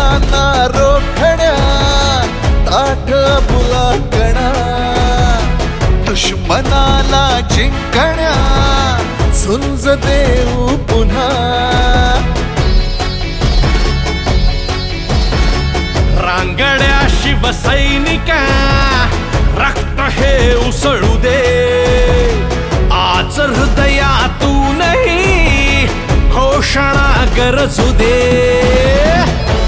शस्त्रांना रोखण्या ताठ बुलाकणा दुश्मनाला जिंकण्या झुंज देऊ पुन्हा रांगड्या शिवसैनिका रक्त हे उसळू दे आज हृदयातूनही घोषणा गरजू दे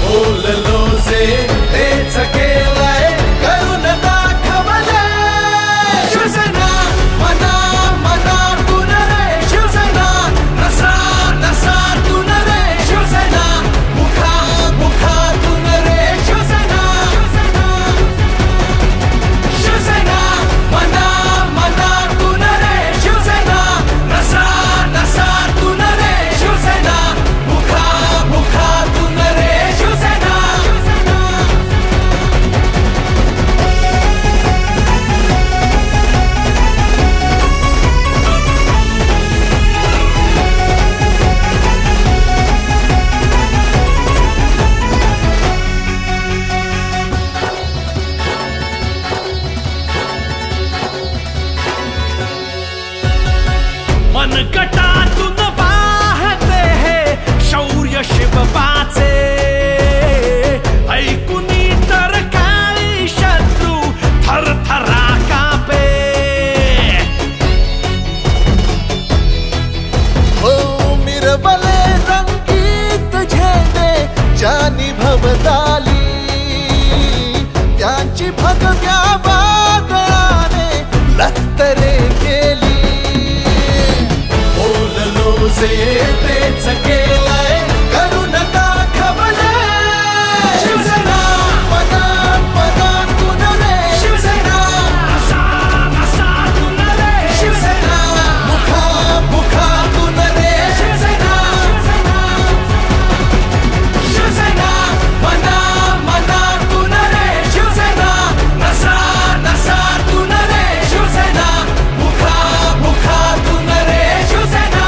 बोललो जे तेच केलंय करून दाखवलंय शिवसेना मना मनातून रे शिवसेना नसा नसातून रे शिवसेना मुखा मुखातून रे शिवसेना शिवसेना मना मनातून रे शिवसेना नसा नसातून रे शिवसेना मुखा मुखातून रे शिवसेना मनगटातून वाहते हे शौर्य शिवबाचे ऐकुनी तर काळी शत्रू थरथरा कापे हो मिरवले रंगीत झेंडे ज्यांनी भवताली त्यांची भगव्या वादळाने लखतरे केली बोललो जे तेच केलंय करून दाखवलंय शिवसेना मना मनातून रे शिवसेना नसातून रे शिवसेना मुखा मुखातून रे शिवसेना शिवसेना मना मनातून रे शिवसेना नसा नसातून रे शिवसेना मुखा मुखातून रे शिवसेना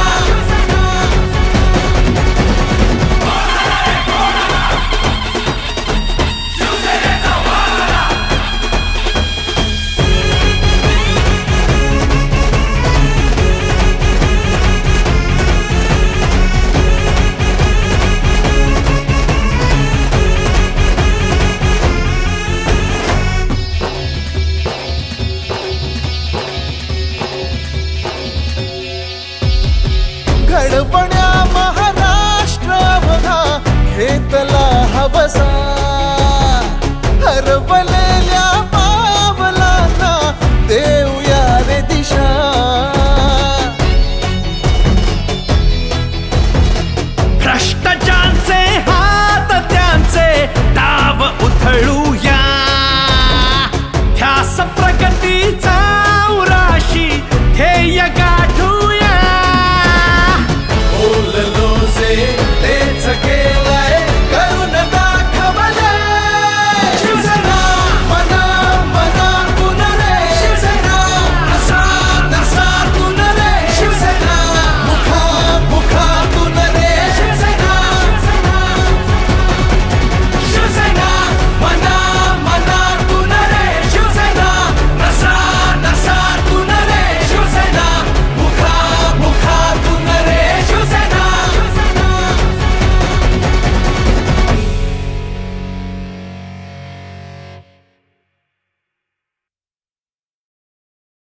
घडवण्या महाराष्ट्र बघा घेतला हवसा हरवले